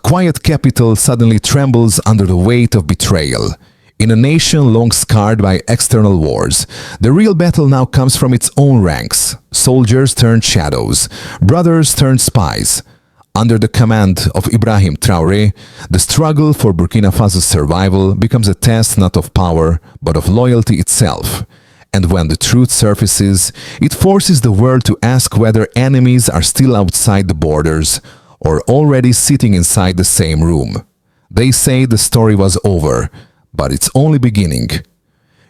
quiet capital suddenly trembles under the weight of betrayal. In a nation long scarred by external wars, the real battle now comes from its own ranks. Soldiers turned shadows, brothers turned spies. Under the command of Ibrahim Traoré, the struggle for Burkina Faso's survival becomes a test not of power, but of loyalty itself. And when the truth surfaces, it forces the world to ask whether enemies are still outside the borders or already sitting inside the same room. They say the story was over, but it's only beginning.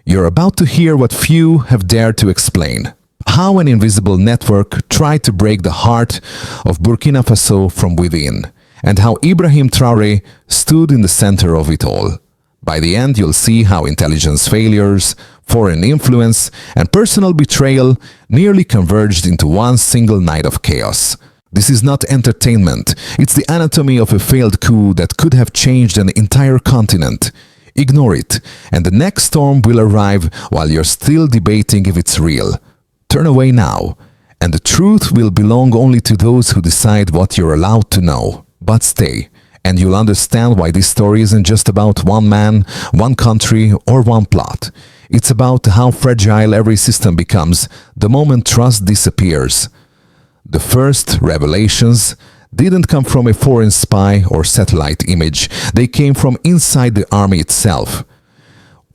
You're about to hear what few have dared to explain. How an invisible network tried to break the heart of Burkina Faso from within, and how Ibrahim Traoré stood in the center of it all. By the end, you'll see how intelligence failures, foreign influence, and personal betrayal nearly converged into one single night of chaos. This is not entertainment, it's the anatomy of a failed coup that could have changed an entire continent. Ignore it, and the next storm will arrive while you're still debating if it's real. Turn away now, and the truth will belong only to those who decide what you're allowed to know. But stay, and you'll understand why this story isn't just about one man, one country, or one plot. It's about how fragile every system becomes the moment trust disappears. The first revelations didn't come from a foreign spy or satellite image. They came from inside the army itself.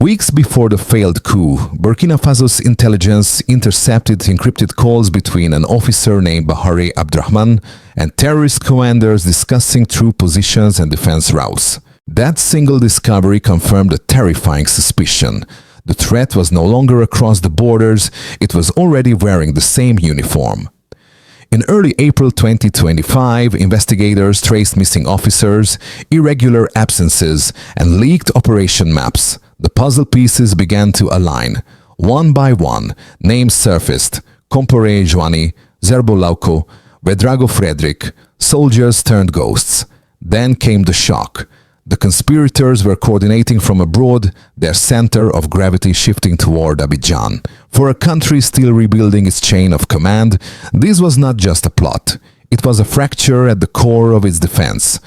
Weeks before the failed coup, Burkina Faso's intelligence intercepted encrypted calls between an officer named Bahari Abdurrahman and terrorist commanders discussing true positions and defense routes. That single discovery confirmed a terrifying suspicion. The threat was no longer across the borders, it was already wearing the same uniform. In early April 2025, investigators traced missing officers, irregular absences, and leaked operation maps. The puzzle pieces began to align. One by one, names surfaced: Compore Joani, Zerbo Lauco, Vedrago Frederick. Soldiers turned ghosts. Then came the shock. The conspirators were coordinating from abroad, their center of gravity shifting toward Abidjan. For a country still rebuilding its chain of command, this was not just a plot. It was a fracture at the core of its defense.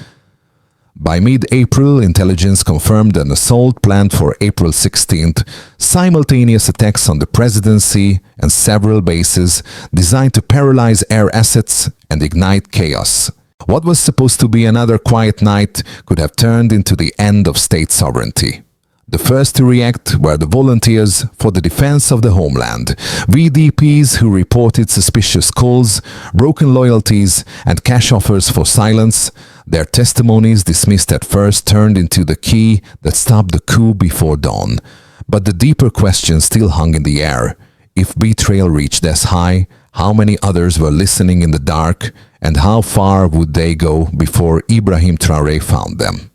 By mid-April, intelligence confirmed an assault planned for April 16th, simultaneous attacks on the presidency and several bases designed to paralyze air assets and ignite chaos. What was supposed to be another quiet night could have turned into the end of state sovereignty. The first to react were the Volunteers for the Defense of the Homeland, VDPs who reported suspicious calls, broken loyalties, and cash offers for silence. Their testimonies, dismissed at first, turned into the key that stopped the coup before dawn. But the deeper question still hung in the air. If betrayal reached as high, how many others were listening in the dark, and how far would they go before Ibrahim Traoré found them?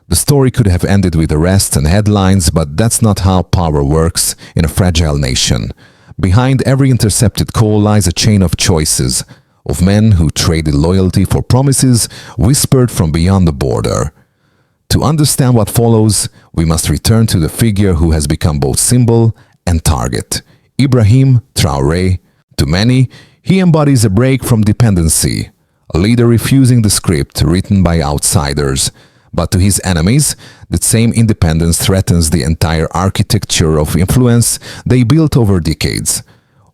The story could have ended with arrests and headlines, but that's not how power works in a fragile nation. Behind every intercepted call lies a chain of choices, of men who traded loyalty for promises whispered from beyond the border. To understand what follows, we must return to the figure who has become both symbol and target: Ibrahim Traoré. To many, he embodies a break from dependency, a leader refusing the script written by outsiders. But to his enemies, that same independence threatens the entire architecture of influence they built over decades.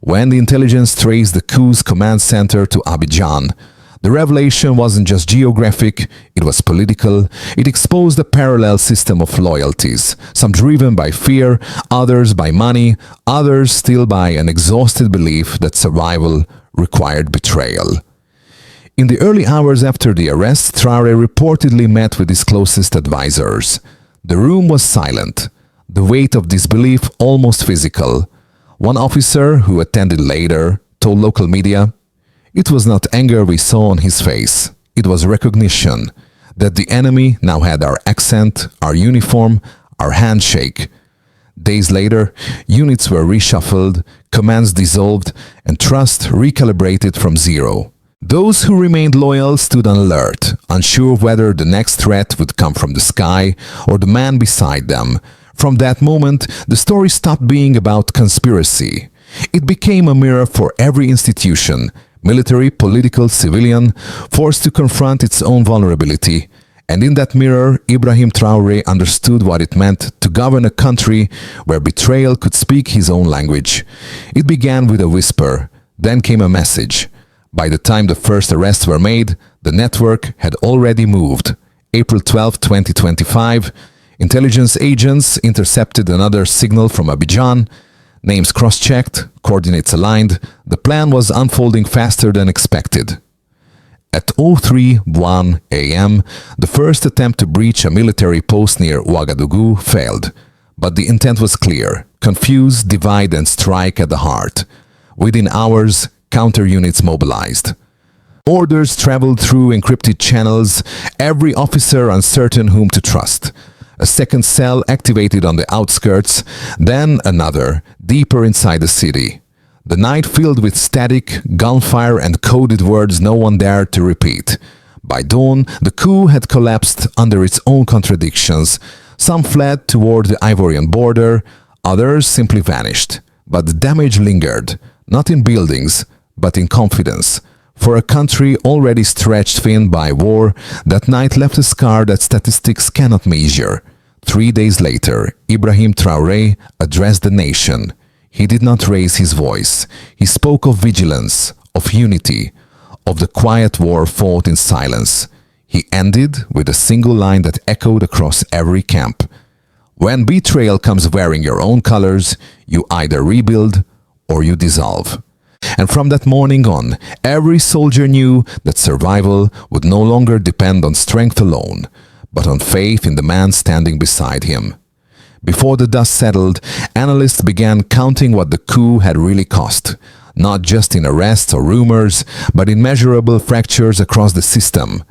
When the intelligence traced the coup's command center to Abidjan, the revelation wasn't just geographic, it was political. It exposed a parallel system of loyalties, some driven by fear, others by money, others still by an exhausted belief that survival required betrayal. In the early hours after the arrest, Traoré reportedly met with his closest advisors. The room was silent, the weight of disbelief almost physical. One officer, who attended later, told local media, "It was not anger we saw on his face, it was recognition that the enemy now had our accent, our uniform, our handshake." Days later, units were reshuffled, commands dissolved, and trust recalibrated from zero. Those who remained loyal stood on alert, unsure whether the next threat would come from the sky or the man beside them. From that moment, the story stopped being about conspiracy. It became a mirror for every institution, military, political, civilian, forced to confront its own vulnerability. And in that mirror, Ibrahim Traoré understood what it meant to govern a country where betrayal could speak his own language. It began with a whisper, then came a message. By the time the first arrests were made, the network had already moved. April 12, 2025, intelligence agents intercepted another signal from Abidjan. Names cross-checked, coordinates aligned, the plan was unfolding faster than expected. At 03:01 a.m., the first attempt to breach a military post near Ouagadougou failed. But the intent was clear: confuse, divide, and strike at the heart. Within hours, counter units mobilized. Orders traveled through encrypted channels, every officer uncertain whom to trust. A second cell activated on the outskirts, then another, deeper inside the city. The night filled with static, gunfire, and coded words no one dared to repeat. By dawn, the coup had collapsed under its own contradictions. Some fled toward the Ivorian border, others simply vanished. But the damage lingered, not in buildings, but in confidence. For a country already stretched thin by war, that night left a scar that statistics cannot measure. 3 days later, Ibrahim Traoré addressed the nation. He did not raise his voice. He spoke of vigilance, of unity, of the quiet war fought in silence. He ended with a single line that echoed across every camp. When betrayal comes wearing your own colors, you either rebuild or you dissolve. And from that morning on, every soldier knew that survival would no longer depend on strength alone, but on faith in the man standing beside him. Before the dust settled, analysts began counting what the coup had really cost, not just in arrests or rumors, but in measurable fractures across the system.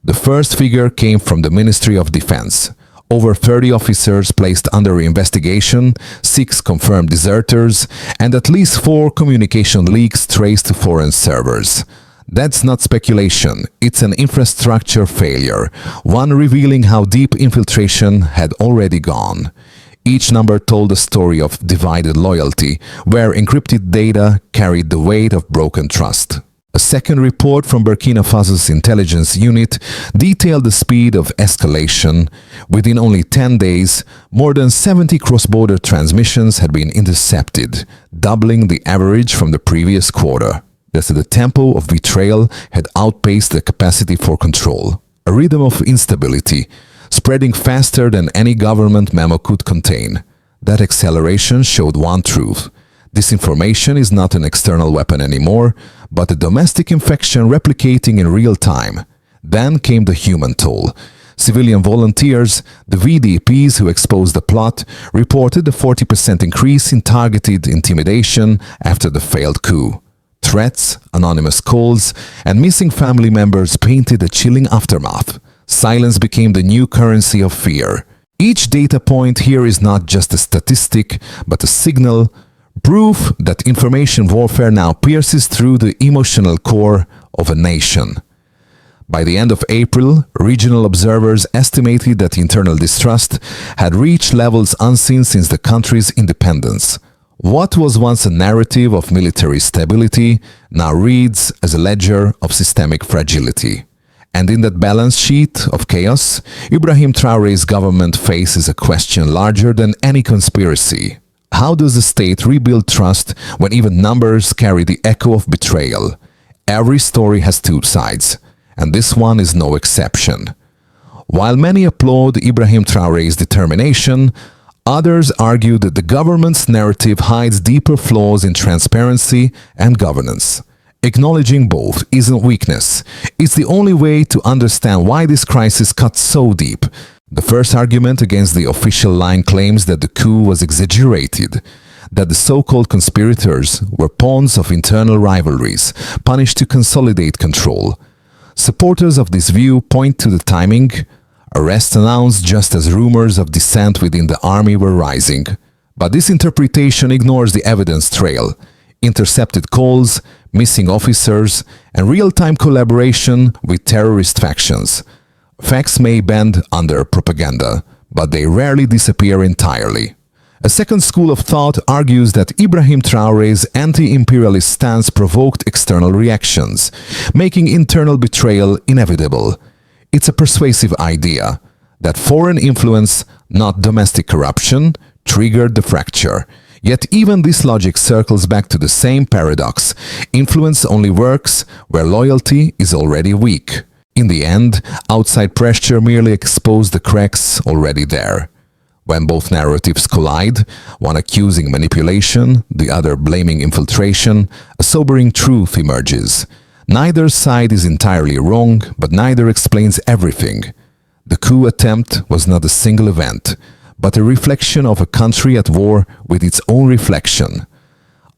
The first figure came from the Ministry of Defense. Over 30 officers placed under investigation, 6 confirmed deserters, and at least 4 communication leaks traced to foreign servers. That's not speculation, it's an infrastructure failure, one revealing how deep infiltration had already gone. Each number told a story of divided loyalty, where encrypted data carried the weight of broken trust. A second report from Burkina Faso's intelligence unit detailed the speed of escalation. Within only 10 days, more than 70 cross-border transmissions had been intercepted, doubling the average from the previous quarter. The tempo of betrayal had outpaced the capacity for control. A rhythm of instability, spreading faster than any government memo could contain. That acceleration showed one truth. Disinformation is not an external weapon anymore, but a domestic infection replicating in real time. Then came the human toll. Civilian volunteers, the VDPs who exposed the plot, reported a 40% increase in targeted intimidation after the failed coup. Threats, anonymous calls, and missing family members painted a chilling aftermath. Silence became the new currency of fear. Each data point here is not just a statistic, but a signal, proof that information warfare now pierces through the emotional core of a nation. By the end of April, regional observers estimated that internal distrust had reached levels unseen since the country's independence. What was once a narrative of military stability now reads as a ledger of systemic fragility. And in that balance sheet of chaos, Ibrahim Traoré's government faces a question larger than any conspiracy. How does the state rebuild trust when even numbers carry the echo of betrayal? Every story has 2 sides, and this one is no exception. While many applaud Ibrahim Traoré's determination, others argue that the government's narrative hides deeper flaws in transparency and governance. Acknowledging both isn't weakness. It's the only way to understand why this crisis cuts so deep. The first argument against the official line claims that the coup was exaggerated, that the so-called conspirators were pawns of internal rivalries, punished to consolidate control. Supporters of this view point to the timing. Arrests announced just as rumors of dissent within the army were rising. But this interpretation ignores the evidence trail. Intercepted calls, missing officers, and real-time collaboration with terrorist factions. Facts may bend under propaganda, but they rarely disappear entirely. A second school of thought argues that Ibrahim Traoré's anti-imperialist stance provoked external reactions, making internal betrayal inevitable. It's a persuasive idea that foreign influence, not domestic corruption, triggered the fracture. Yet even this logic circles back to the same paradox. Influence only works where loyalty is already weak. In the end, outside pressure merely exposed the cracks already there. When both narratives collide, one accusing manipulation, the other blaming infiltration, a sobering truth emerges. Neither side is entirely wrong, but neither explains everything. The coup attempt was not a single event, but a reflection of a country at war with its own reflection.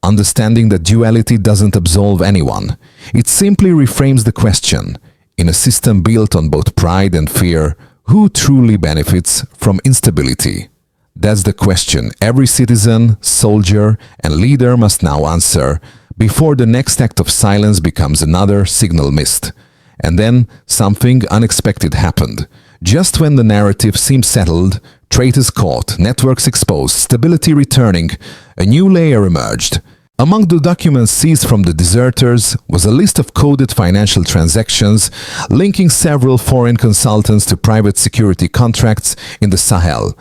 Understanding that duality doesn't absolve anyone. It simply reframes the question. In a system built on both pride and fear, who truly benefits from instability? That's the question every citizen, soldier, and leader must now answer before the next act of silence becomes another signal missed. And then something unexpected happened. Just when the narrative seemed settled, traitors caught, networks exposed, stability returning, a new layer emerged. Among the documents seized from the deserters was a list of coded financial transactions linking several foreign consultants to private security contracts in the Sahel.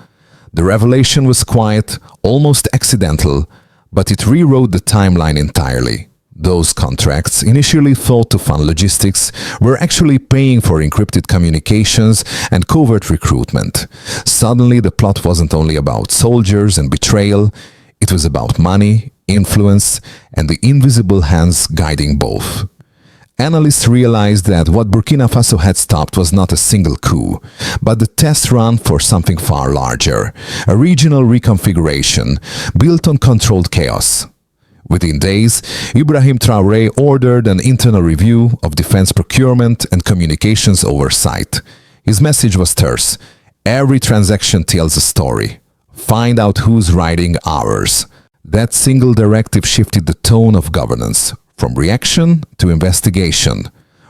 The revelation was quiet, almost accidental, but it rewrote the timeline entirely. Those contracts, initially thought to fund logistics, were actually paying for encrypted communications and covert recruitment. Suddenly, the plot wasn't only about soldiers and betrayal, it was about money, influence, and the invisible hands guiding both. Analysts realized that what Burkina Faso had stopped was not a single coup, but the test run for something far larger, a regional reconfiguration built on controlled chaos. Within days, Ibrahim Traoré ordered an internal review of defense procurement and communications oversight. His message was terse. Every transaction tells a story. Find out who's writing ours. That single directive shifted the tone of governance, from reaction to investigation.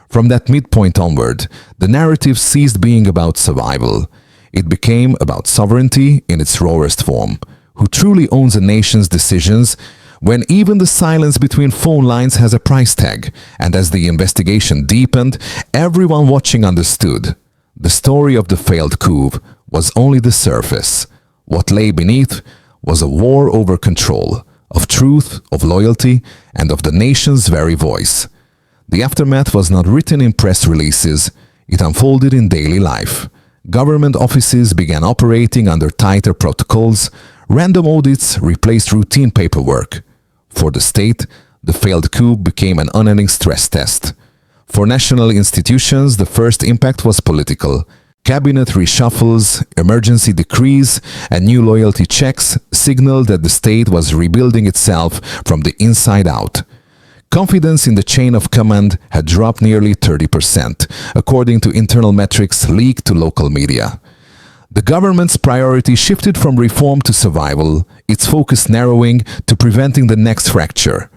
From that midpoint onward, the narrative ceased being about survival. It became about sovereignty in its rawest form. Who truly owns a nation's decisions when even the silence between phone lines has a price tag? And as the investigation deepened, everyone watching understood. The story of the failed coup was only the surface. What lay beneath was a war over control, of truth, of loyalty, and of the nation's very voice. The aftermath was not written in press releases, it unfolded in daily life. Government offices began operating under tighter protocols, random audits replaced routine paperwork. For the state, the failed coup became an unending stress test. For national institutions, the first impact was political. Cabinet reshuffles, emergency decrees, and new loyalty checks signaled that the state was rebuilding itself from the inside out. Confidence in the chain of command had dropped nearly 30%, according to internal metrics leaked to local media. The government's priority shifted from reform to survival, its focus narrowing to preventing the next fracture.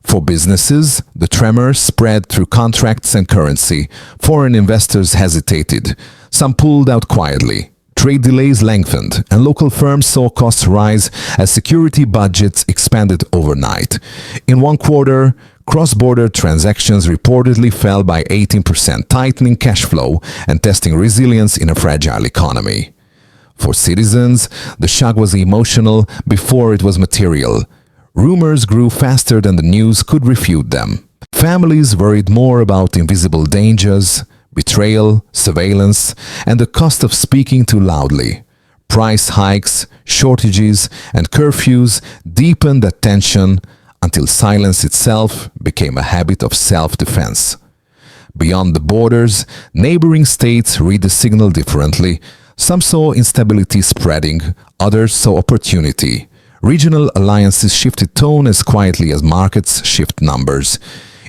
For businesses, the tremor spread through contracts and currency. Foreign investors hesitated. Some pulled out quietly. Trade delays lengthened, and local firms saw costs rise as security budgets expanded overnight. In one quarter, cross-border transactions reportedly fell by 18%, tightening cash flow and testing resilience in a fragile economy. For citizens, the shock was emotional before it was material. Rumors grew faster than the news could refute them. Families worried more about invisible dangers, betrayal, surveillance, and the cost of speaking too loudly. Price hikes, shortages, and curfews deepened that tension until silence itself became a habit of self-defense. Beyond the borders, neighboring states read the signal differently. Some saw instability spreading, others saw opportunity. Regional alliances shifted tone as quietly as markets shift numbers.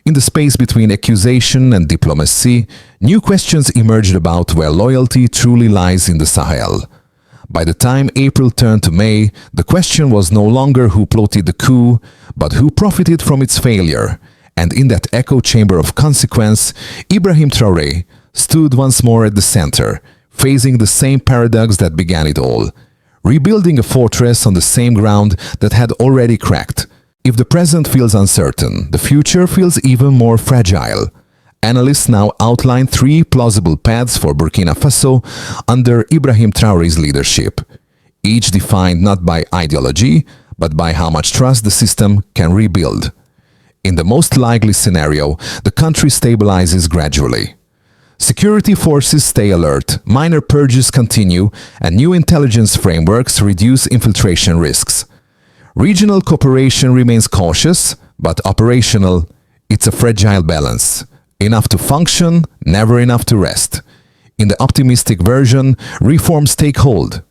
In the space between accusation and diplomacy, new questions emerged about where loyalty truly lies in the Sahel. By the time April turned to May, the question was no longer who plotted the coup, but who profited from its failure. And in that echo chamber of consequence, Ibrahim Traoré stood once more at the center, facing the same paradox that began it all. Rebuilding a fortress on the same ground that had already cracked. If the present feels uncertain, the future feels even more fragile. Analysts now outline three plausible paths for Burkina Faso under Ibrahim Traoré's leadership, each defined not by ideology, but by how much trust the system can rebuild. In the most likely scenario, the country stabilizes gradually. Security forces stay alert, minor purges continue, and new intelligence frameworks reduce infiltration risks. Regional cooperation remains cautious, but operational. It's a fragile balance. Enough to function, never enough to rest. In the optimistic version, reforms take hold.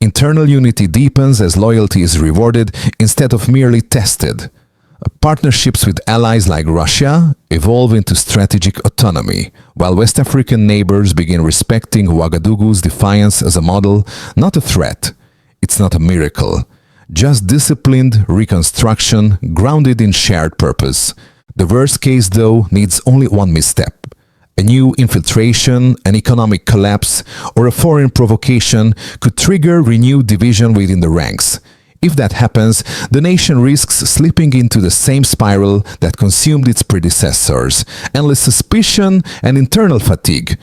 Internal unity deepens as loyalty is rewarded instead of merely tested. Partnerships with allies like Russia evolve into strategic autonomy, while West African neighbors begin respecting Ouagadougou's defiance as a model, not a threat. It's not a miracle, just disciplined reconstruction grounded in shared purpose. The worst case, though, needs only one misstep. A new infiltration, an economic collapse, or a foreign provocation could trigger renewed division within the ranks. If that happens, the nation risks slipping into the same spiral that consumed its predecessors: endless suspicion and internal fatigue.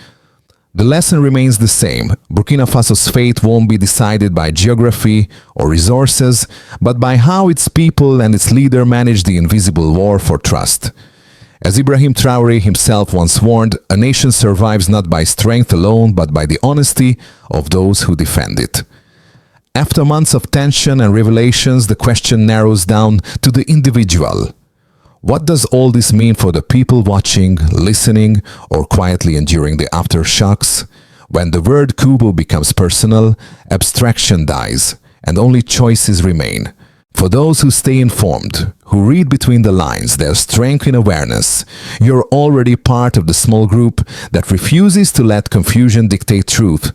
The lesson remains the same. Burkina Faso's fate won't be decided by geography or resources, but by how its people and its leader manage the invisible war for trust. As Ibrahim Traoré himself once warned, a nation survives not by strength alone, but by the honesty of those who defend it. After months of tension and revelations, the question narrows down to the individual. What does all this mean for the people watching, listening, or quietly enduring the aftershocks? When the word coup becomes personal, abstraction dies, and only choices remain. For those who stay informed, who read between the lines, their strength in awareness, you're already part of the small group that refuses to let confusion dictate truth.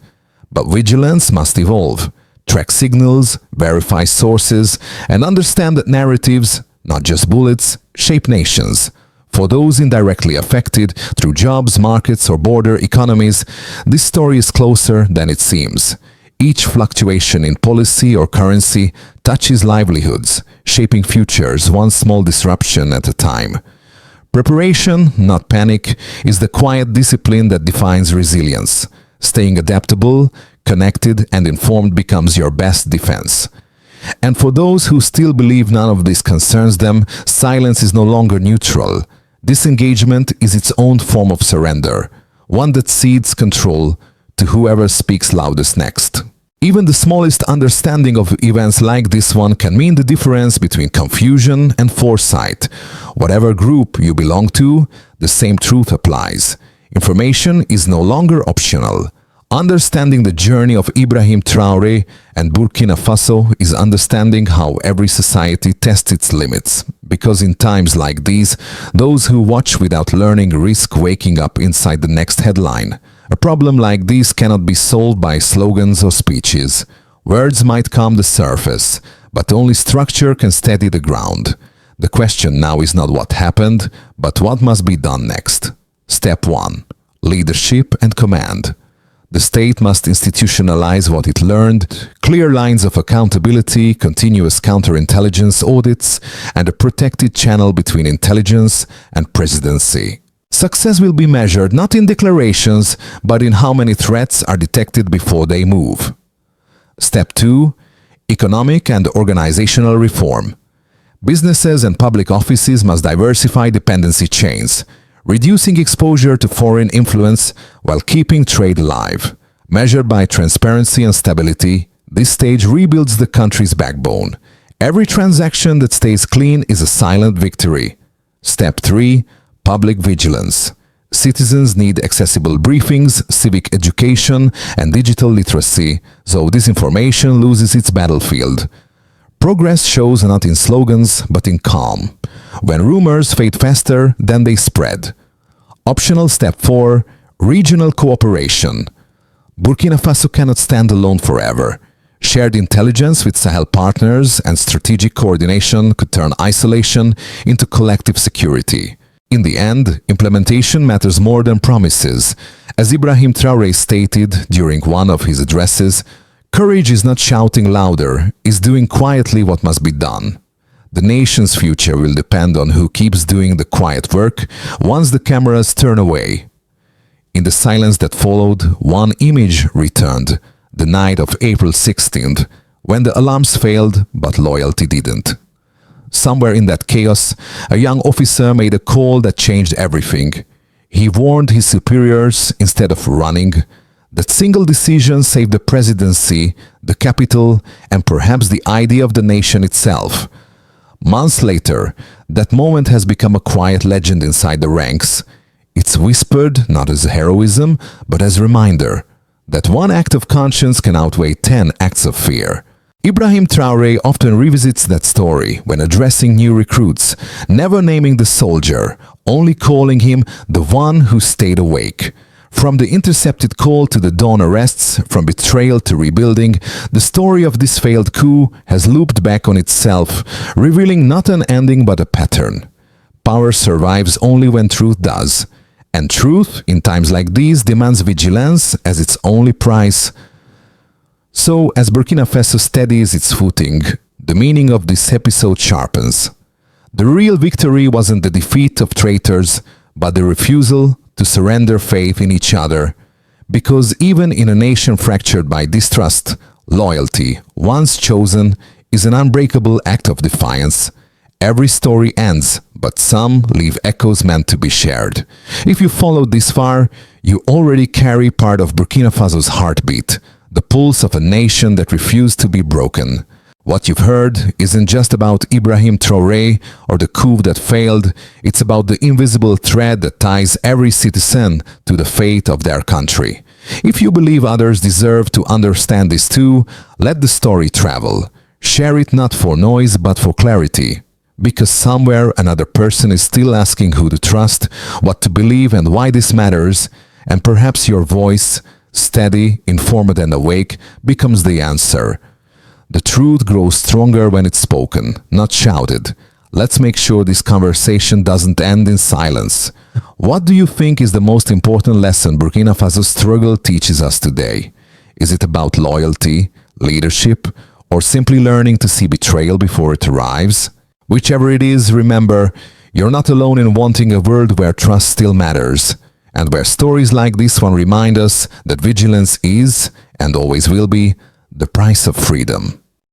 But vigilance must evolve. Track signals, verify sources, and understand that narratives, not just bullets, shape nations. For those indirectly affected through jobs, markets, or border economies, this story is closer than it seems. Each fluctuation in policy or currency touches livelihoods, shaping futures one small disruption at a time. Preparation, not panic, is the quiet discipline that defines resilience. Staying adaptable, connected, and informed becomes your best defense. And for those who still believe none of this concerns them, silence is no longer neutral. Disengagement is its own form of surrender, one that cedes control to whoever speaks loudest next. Even the smallest understanding of events like this one can mean the difference between confusion and foresight. Whatever group you belong to, the same truth applies. Information is no longer optional. Understanding the journey of Ibrahim Traoré and Burkina Faso is understanding how every society tests its limits. Because in times like these, those who watch without learning risk waking up inside the next headline. A problem like this cannot be solved by slogans or speeches. Words might calm the surface, but only structure can steady the ground. The question now is not what happened, but what must be done next. Step 1. Leadership and command. The state must institutionalize what it learned, clear lines of accountability, continuous counterintelligence audits, and a protected channel between intelligence and presidency. Success will be measured not in declarations, but in how many threats are detected before they move. Step 2. Economic and organizational reform. Businesses and public offices must diversify dependency chains, reducing exposure to foreign influence while keeping trade alive. Measured by transparency and stability, this stage rebuilds the country's backbone. Every transaction that stays clean is a silent victory. Step 3. Public vigilance. Citizens need accessible briefings, civic education, and digital literacy, so disinformation loses its battlefield. Progress shows not in slogans, but in calm. When rumors fade faster than they spread. Optional step 4. Regional cooperation. Burkina Faso cannot stand alone forever. Shared intelligence with Sahel partners and strategic coordination could turn isolation into collective security. In the end, implementation matters more than promises. As Ibrahim Traoré stated during one of his addresses, courage is not shouting louder, it's doing quietly what must be done. The nation's future will depend on who keeps doing the quiet work once the cameras turn away. In the silence that followed, one image returned, the night of April 16th, when the alarms failed but loyalty didn't. Somewhere in that chaos, a young officer made a call that changed everything. He warned his superiors instead of running. That single decision saved the presidency, the capital, and perhaps the idea of the nation itself. Months later, that moment has become a quiet legend inside the ranks. It's whispered not as heroism, but as a reminder that one act of conscience can outweigh 10 acts of fear. Ibrahim Traoré often revisits that story when addressing new recruits, never naming the soldier, only calling him the one who stayed awake. From the intercepted call to the dawn arrests, from betrayal to rebuilding, the story of this failed coup has looped back on itself, revealing not an ending but a pattern. Power survives only when truth does. And truth, in times like these, demands vigilance as its only price. So, as Burkina Faso steadies its footing, the meaning of this episode sharpens. The real victory wasn't the defeat of traitors, but the refusal to surrender faith in each other. Because even in a nation fractured by distrust, loyalty, once chosen, is an unbreakable act of defiance. Every story ends, but some leave echoes meant to be shared. If you followed this far, you already carry part of Burkina Faso's heartbeat, the pulse of a nation that refused to be broken. What you've heard isn't just about Ibrahim Traoré or the coup that failed, it's about the invisible thread that ties every citizen to the fate of their country. If you believe others deserve to understand this too, let the story travel. Share it not for noise but for clarity. Because somewhere another person is still asking who to trust, what to believe and why this matters, and perhaps your voice, steady, informed and awake, becomes the answer. The truth grows stronger when it's spoken, not shouted. Let's make sure this conversation doesn't end in silence. What do you think is the most important lesson Burkina Faso's struggle teaches us today? Is it about loyalty, leadership, or simply learning to see betrayal before it arrives? Whichever it is, remember, you're not alone in wanting a world where trust still matters, and where stories like this one remind us that vigilance is, and always will be, the price of freedom.